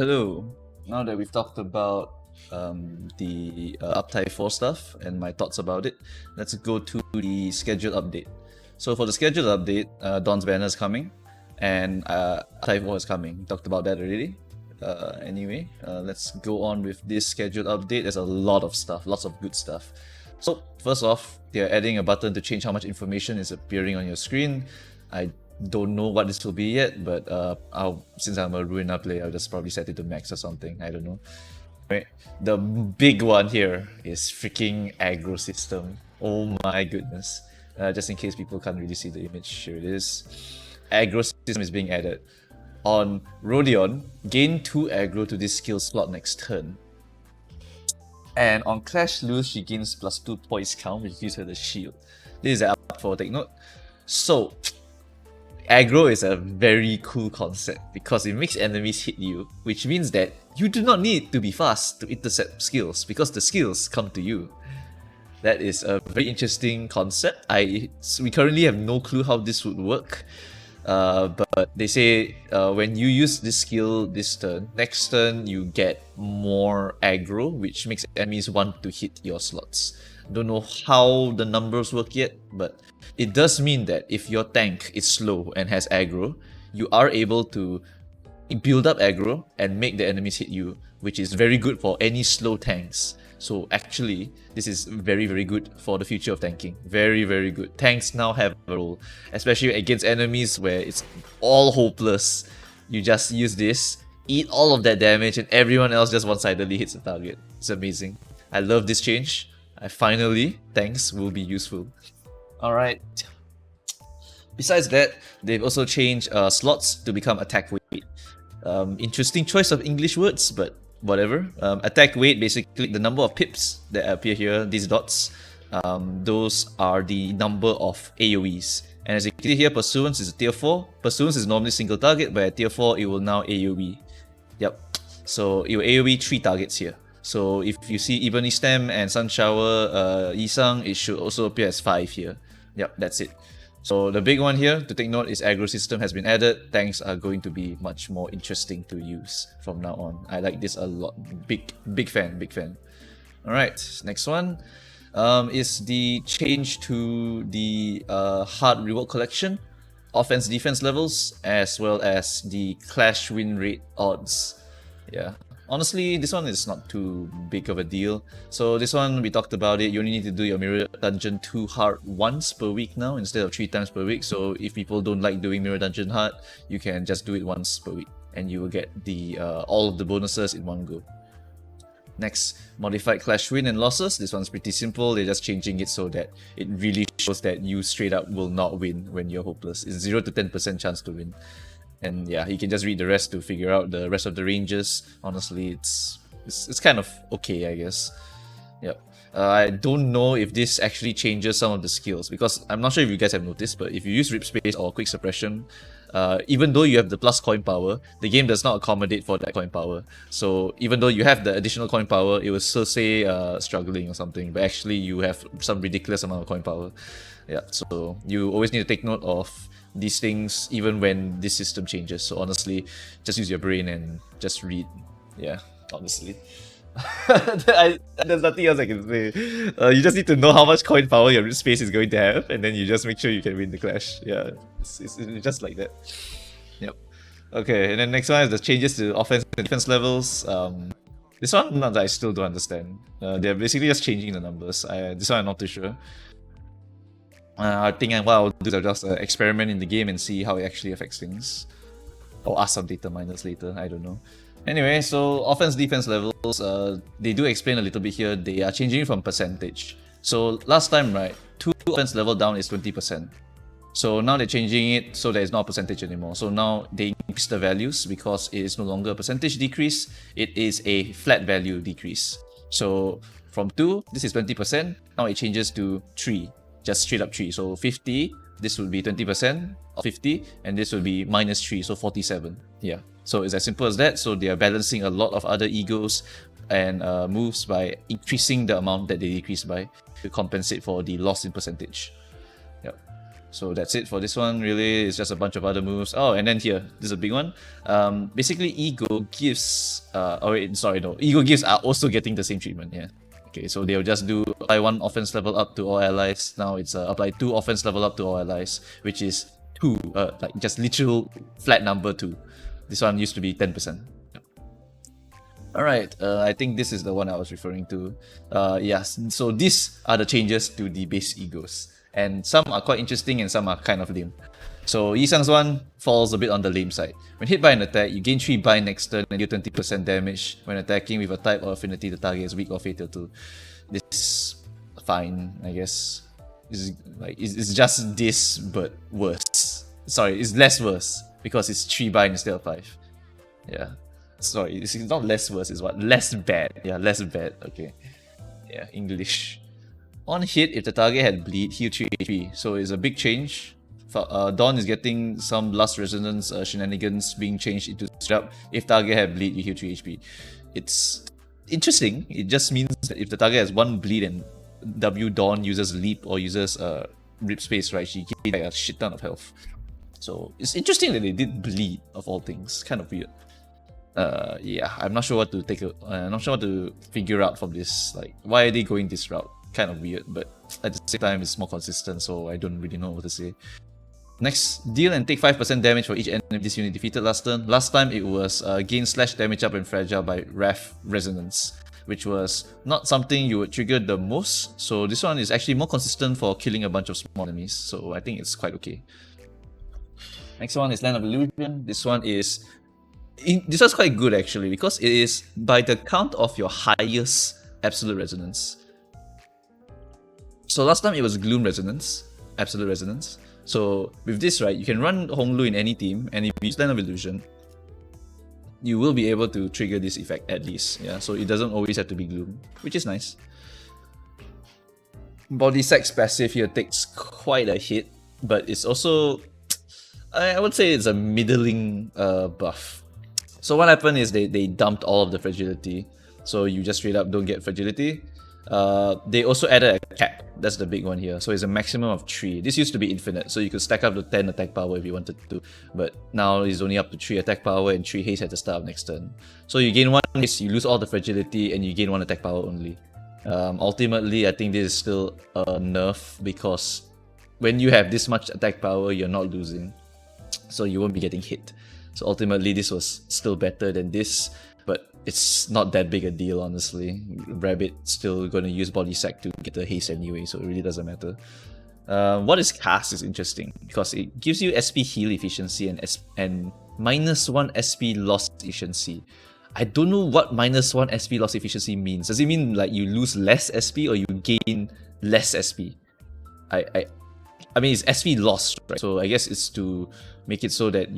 Hello. Now that we've talked about the Uptime 4 stuff and my thoughts about it, let's go to the schedule update. So for the schedule update, Dawn's Banner is coming, and Uptime 4 is coming. We talked about that already. Anyway, let's go on with this schedule update. There's a lot of stuff, lots of good stuff. So first off, they're adding a button to change how much information is appearing on your screen. I don't know what this will be yet, but since I'm a Ruina player, I'll just probably set it to max or something. I don't know. Right. The big one here is freaking aggro system. Oh my goodness. Just in case people can't really see the image, here it is. Aggro system is being added. On Rodion, gain 2 aggro to this skill slot next turn. And on Clash Lose, she gains +2 poise count, which gives her the shield. This is up for take note. So, aggro is a very cool concept because it makes enemies hit you, which means that you do not need to be fast to intercept skills because the skills come to you. That is a very interesting concept. We currently have no clue how this would work. But they say when you use this skill this turn, next turn you get more aggro, which makes enemies want to hit your slots. Don't know how the numbers work yet, but it does mean that if your tank is slow and has aggro, you are able to build up aggro and make the enemies hit you, which is very good for any slow tanks. So actually, this is very, very good for the future of tanking. Very, very good. Tanks now have a role, especially against enemies where it's all hopeless. You just use this, eat all of that damage, and everyone else just one-sidedly hits the target. It's amazing. I love this change. Finally, tanks will be useful. Alright. Besides that, they've also changed slots to become attack weight. Interesting choice of English words, but whatever. Attack weight, basically the number of pips that appear here, these dots, those are the number of AoEs. And as you can see here, Pursuance is a tier 4. Pursuance is normally single target, but at tier 4 it will now AoE. Yep. So it will AoE 3 targets here. So if you see Ebony Stem and Sunshower Yisang, it should also appear as 5 here. Yep, that's it. So the big one here to take note is aggro system has been added. Tanks are going to be much more interesting to use from now on. I like this a lot. Big fan, big fan. Alright, next one is the change to the hard reward collection, offense defense levels, as well as the clash win rate odds. Yeah. Honestly, this one is not too big of a deal. So this one, we talked about it, you only need to do your Mirror Dungeon 2 hard once per week now instead of 3 times per week. So if people don't like doing Mirror Dungeon hard, you can just do it once per week and you will get the all of the bonuses in one go. Next, modified clash win and losses. This one's pretty simple. They're just changing it so that it really shows that you straight up will not win when you're hopeless. It's 0 to 10% chance to win. And yeah, you can just read the rest to figure out the rest of the ranges. Honestly, it's kind of okay, I guess. Yep. I don't know if this actually changes some of the skills, because I'm not sure if you guys have noticed, but if you use Rip Space or Quick Suppression, even though you have the plus coin power, the game does not accommodate for that coin power. So even though you have the additional coin power, it will still say struggling or something, but actually you have some ridiculous amount of coin power. Yeah, so you always need to take note of these things even when this system changes. So honestly, just use your brain and just read. Yeah, honestly. There's nothing else I can say. You just need to know how much coin power your space is going to have, and then you just make sure you can win the clash. Yeah, it's just like that. Yep. Okay, and then next one is the changes to offense and defense levels. This one I still don't understand. They're basically just changing the numbers. This one I'm not too sure. I think what I'll do is just experiment in the game and see how it actually affects things. Or ask some data miners later, I don't know. Anyway, so offense defense levels, they do explain a little bit here. They are changing from percentage. So last time, right, 2 offense level down is 20%. So now they're changing it so that it's not a percentage anymore. So now they increase the values because it is no longer a percentage decrease, it is a flat value decrease. So from 2, this is 20%, now it changes to 3. Just straight up 3. So 50, this would be 20% of 50, and this would be minus 3, so 47. Yeah, so it's as simple as that. So they are balancing a lot of other egos and moves by increasing the amount that they decrease by to compensate for the loss in percentage. Yep. So that's it for this one. Really, it's just a bunch of other moves. Oh, and then here, this is a big one. Basically, Ego gives. Oh wait, sorry, no. Ego gives are also getting the same treatment. Yeah. Okay, so they'll just do apply 1 offense level up to all allies. Now it's apply 2 offense level up to all allies, which is 2, like just literal flat number 2. This one used to be 10%. Alright, I think this is the one I was referring to. Yes, so these are the changes to the base Egos. And some are quite interesting and some are kind of lame. So Yisang's one falls a bit on the lame side. When hit by an attack, you gain 3 bind next turn and deal 20% damage. When attacking with a type or affinity, the target is weak or fatal too. This is fine, I guess. It's just this, but worse. Sorry, it's less worse because it's 3 bind instead of 5. Yeah. Sorry, it's not less worse, it's what? Less bad. Yeah, less bad. Okay. Yeah, English. On hit, if the target had bleed, heal 3 HP. So it's a big change. Dawn is getting some Lust Resonance shenanigans being changed into strap. If target had bleed, you heal 3 HP. It's interesting. It just means that if the target has 1 bleed and W Dawn uses leap or uses rip space, right, she gains like a shit ton of health. So it's interesting that they did bleed of all things. Kind of weird. Yeah, I'm not sure what to I'm not sure what to figure out from this. Like, why are they going this route? Kind of weird, but at the same time, it's more consistent, so I don't really know what to say. Next, deal and take 5% damage for each enemy this unit defeated last turn. Last time it was gain slash damage up and fragile by Wrath Resonance, which was not something you would trigger the most. So this one is actually more consistent for killing a bunch of small enemies. So I think it's quite okay. Next one is Land of Illusion. This one's quite good actually because it is by the count of your highest Absolute Resonance. So last time it was Gloom Resonance, Absolute Resonance. So with this, right, you can run Honglu in any team, and if you use Land of Illusion, you will be able to trigger this effect at least. Yeah, so it doesn't always have to be Gloom, which is nice. Body Sex passive here takes quite a hit, but it's also, I would say it's a middling buff. So what happened is they dumped all of the fragility, so you just straight up don't get fragility. They also added a cap. That's the big one here. So it's a maximum of 3. This used to be infinite, so you could stack up to 10 attack power if you wanted to. But now it's only up to 3 attack power and 3 haste at the start of next turn. So you gain 1 haste, you lose all the fragility, and you gain 1 attack power only. Ultimately, I think this is still a nerf because when you have this much attack power, you're not losing. So you won't be getting hit. So ultimately, this was still better than this. But it's not that big a deal, honestly. Rabbit's still going to use Body Sack to get the haste anyway, so it really doesn't matter. What is cast is interesting because it gives you SP heal efficiency and -1 SP loss efficiency. I don't know what -1 SP loss efficiency means. Does it mean like you lose less SP or you gain less SP? I mean, it's SP loss, right? So I guess it's to make it so that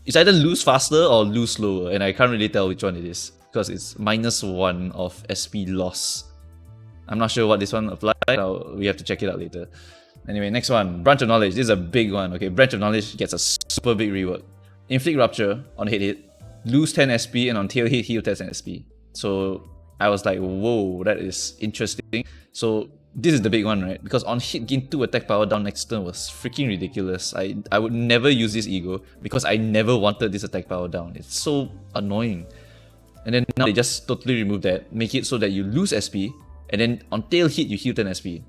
it's either lose faster or lose slower, and I can't really tell which one it is because it's -1 of SP loss. I'm not sure what this one applies. We have to check it out later. Anyway, next one, Branch of Knowledge. This is a big one. Okay, Branch of Knowledge gets a super big rework. Inflict Rupture on hit, lose 10 SP, and on tail hit, heal 10 SP. So I was like, whoa, that is interesting. So this is the big one, right? Because on hit, gain 2 attack power down next turn was freaking ridiculous. I would never use this Ego because I never wanted this attack power down. It's so annoying. And then now they just totally remove that, make it so that you lose SP, and then on tail hit, you heal 10 SP.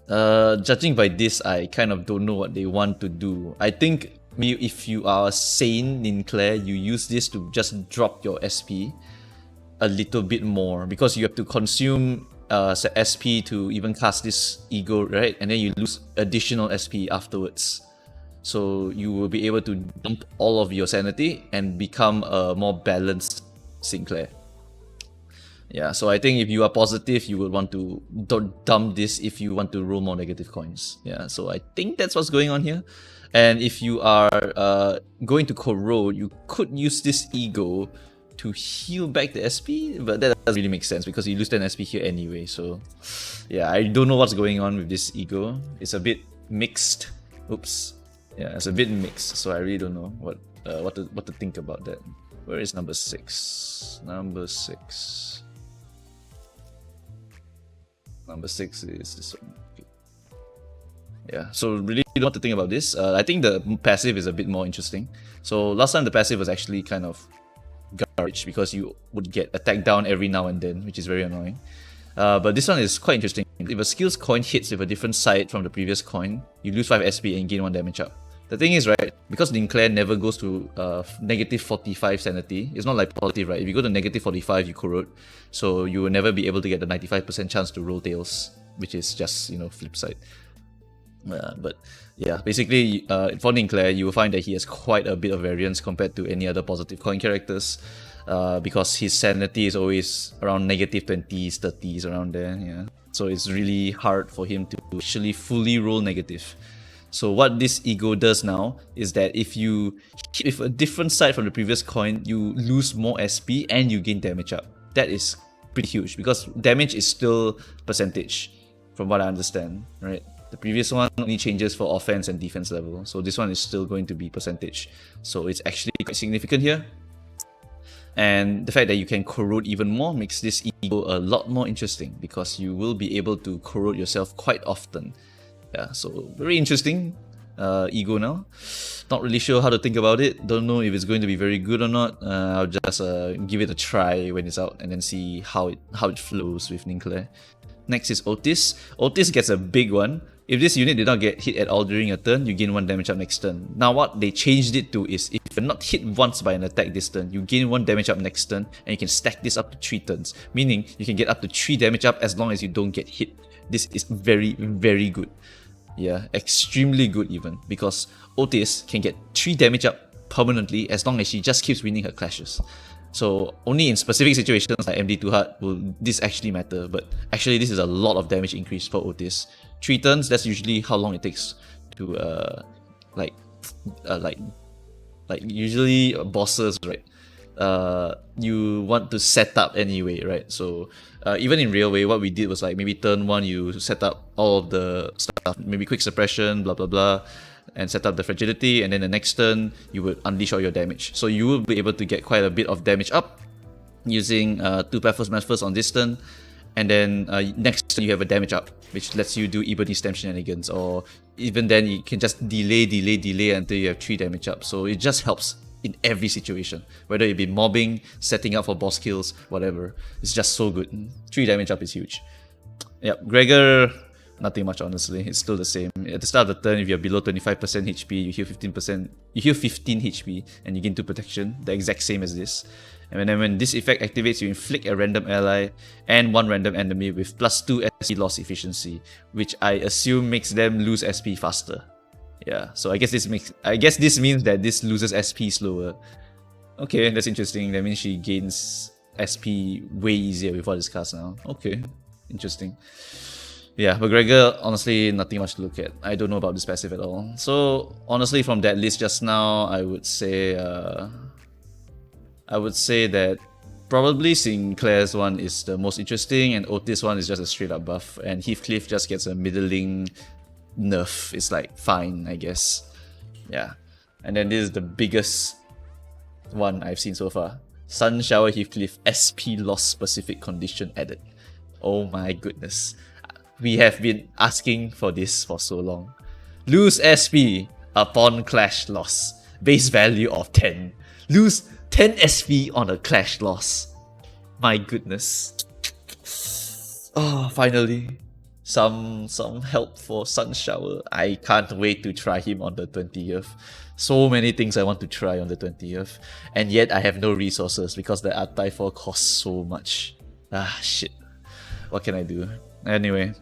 Judging by this, I kind of don't know what they want to do. I think if you are sane, Ninclair, you use this to just drop your SP a little bit more because you have to consume SP to even cast this Ego, right? And then you lose additional SP afterwards. So you will be able to dump all of your sanity and become a more balanced Sinclair. Yeah, so I think if you are positive, you would want to dump this if you want to roll more negative coins. Yeah, so I think that's what's going on here. And if you are going to corrode, you could use this Ego to heal back the SP, but that doesn't really make sense because you lose 10 SP here anyway. So yeah, I don't know what's going on with this Ego. It's a bit mixed. Oops. Yeah, it's a bit mixed, so I really don't know what to think about that. Where is number 6? Number 6. Number 6 is this one. Yeah, so really don't know what to think about this. I think the passive is a bit more interesting. So last time the passive was actually kind of garbage because you would get attacked down every now and then, which is very annoying. But this one is quite interesting. If a skill's coin hits with a different side from the previous coin, you lose 5 SP and gain 1 damage up. The thing is, right, because Linclair never goes to negative 45 sanity, it's not like positive, right? If you go to negative 45, you corrode, so you will never be able to get the 95% chance to roll tails, which is just, you know, flip side. But yeah, basically, for Linclair, you will find that he has quite a bit of variance compared to any other positive coin characters, because his sanity is always around negative 20s, 30s, around there, yeah. So it's really hard for him to actually fully roll negative. So what this ego does now is that if you hit with a different side from the previous coin, you lose more SP and you gain damage up. That is pretty huge because damage is still percentage, from what I understand, right? The previous one only changes for offense and defense level, so this one is still going to be percentage. So it's actually quite significant here. And the fact that you can corrode even more makes this ego a lot more interesting because you will be able to corrode yourself quite often. Yeah, so very interesting ego now. Not really sure how to think about it. Don't know if it's going to be very good or not. I'll just give it a try when it's out and then see how it flows with Linclair. Next is Otis. Otis gets a big one. If this unit did not get hit at all during a turn, you gain 1 damage up next turn. Now what they changed it to is if you're not hit once by an attack this turn, you gain 1 damage up next turn and you can stack this up to 3 turns. Meaning you can get up to 3 damage up as long as you don't get hit. This is very, very good. Yeah, extremely good even, because Otis can get 3 damage up permanently as long as she just keeps winning her clashes. So only in specific situations like MD2 Heart will this actually matter, but actually this is a lot of damage increase for Otis. 3 turns, that's usually how long it takes to like usually bosses, right? You want to set up anyway, right? So even in Railway, what we did was like maybe turn 1 you set up all of the stuff, maybe quick suppression, blah blah blah, and set up the fragility, and then the next turn you would unleash all your damage. So you will be able to get quite a bit of damage up using 2 Pathos Mathers on this turn, and then next turn you have a damage up, which lets you do Ebony Stem Shenanigans, or even then you can just delay until you have 3 damage up. So it just helps in every situation, whether it be mobbing, setting up for boss kills, whatever. It's just so good. 3 damage up is huge. Yep, Gregor, nothing much honestly. It's still the same. At the start of the turn, if you're below 25% HP, you heal 15%. You heal 15 HP and you gain 2 protection, the exact same as this. And then when this effect activates, you inflict a random ally and 1 random enemy with +2 SP loss efficiency, which I assume makes them lose SP faster. Yeah, so I guess this means that this loses SP slower. Okay, that's interesting. That means she gains SP way easier before this cast now. Okay, interesting. Yeah, but Gregor, honestly, nothing much to look at. I don't know about this passive at all. So honestly, from that list just now, I would say that probably Sinclair's one is the most interesting, and Otis one is just a straight up buff, and Heathcliff just gets a middling nerf. It's like fine, I guess. Yeah, and then this is the biggest one I've seen so far. SUNSHOWER Heathcliff SP loss specific condition added. Oh my goodness. We have been asking for this for so long. Lose SP upon clash loss. Base value of 10. Lose 10 SP on a clash loss. My goodness. Oh, finally. Some help for SUNSHOWER. I can't wait to try him on the 20th. So many things I want to try on the 20th. And yet I have no resources because the Artai 4 costs so much. Ah, shit. What can I do? Anyway.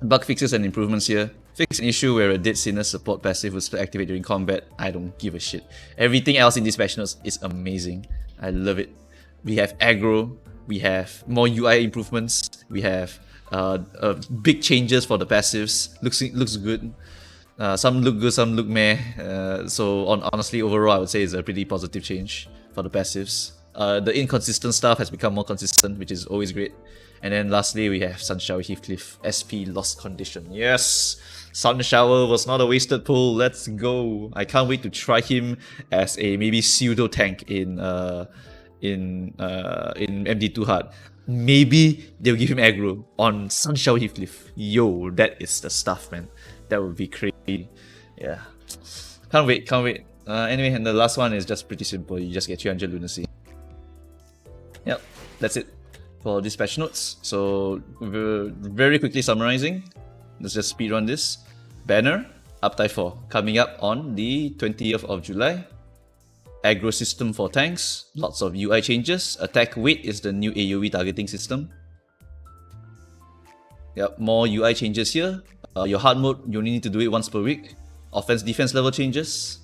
Bug fixes and improvements here. Fix an issue where a Dead Sinner support passive will still activate during combat. I don't give a shit. Everything else in this patch notes is amazing. I love it. We have Aggro. We have more UI improvements. We have big changes for the passives. Looks good. Some look good, some look meh. So honestly, overall, I would say it's a pretty positive change for the passives. The inconsistent stuff has become more consistent, which is always great. And then lastly, we have SUNSHOWER Heathcliff SP lost condition. Yes, SUNSHOWER was not a wasted pull. Let's go. I can't wait to try him as a maybe pseudo tank in MD2 Heart. Maybe they'll give him aggro on SUNSHOWER Heathcliff. Yo, that is the stuff, man. That would be crazy. Yeah. Can't wait, can't wait. Anyway, and the last one is just pretty simple. You just get 300 Lunacy. Yep, that's it for these patch notes. So, very quickly summarizing, let's just speedrun this. Banner, Uptime 4, coming up on the 20th of July. Aggro system for tanks, lots of UI changes. Attack weight is the new AoE targeting system. Yep, more UI changes here. Your hard mode, you only need to do it once per week. Offense defense level changes.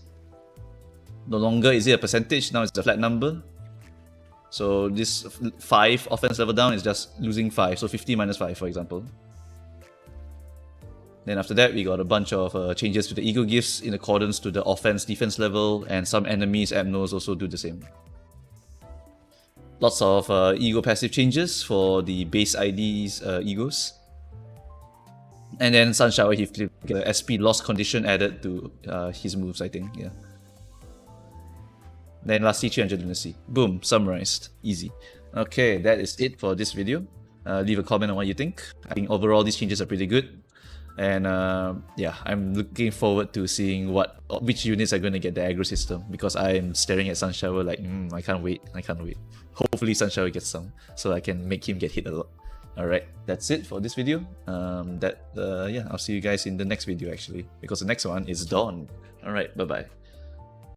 No longer is it a percentage, now it's a flat number. So this 5 offense level down is just losing 5, so 50 minus 5 for example. Then after that, we got a bunch of changes to the ego gifts in accordance to the offense defense level, and some enemies Abnos also do the same. Lots of ego passive changes for the base ID's egos. And then SUNSHOWER Heathcliff, the SP loss condition added to his moves, I think, yeah. Then lastly, 300 Lunacy. Boom, summarized. Easy. Okay, that is it for this video. Leave a comment on what you think. I think overall these changes are pretty good. And yeah, I'm looking forward to seeing which units are going to get the aggro system, because I'm staring at SUNSHOWER like, I can't wait, I can't wait. Hopefully SUNSHOWER gets some, so I can make him get hit a lot. Alright, that's it for this video. Yeah, I'll see you guys in the next video actually, because the next one is Dawn. Alright, bye bye.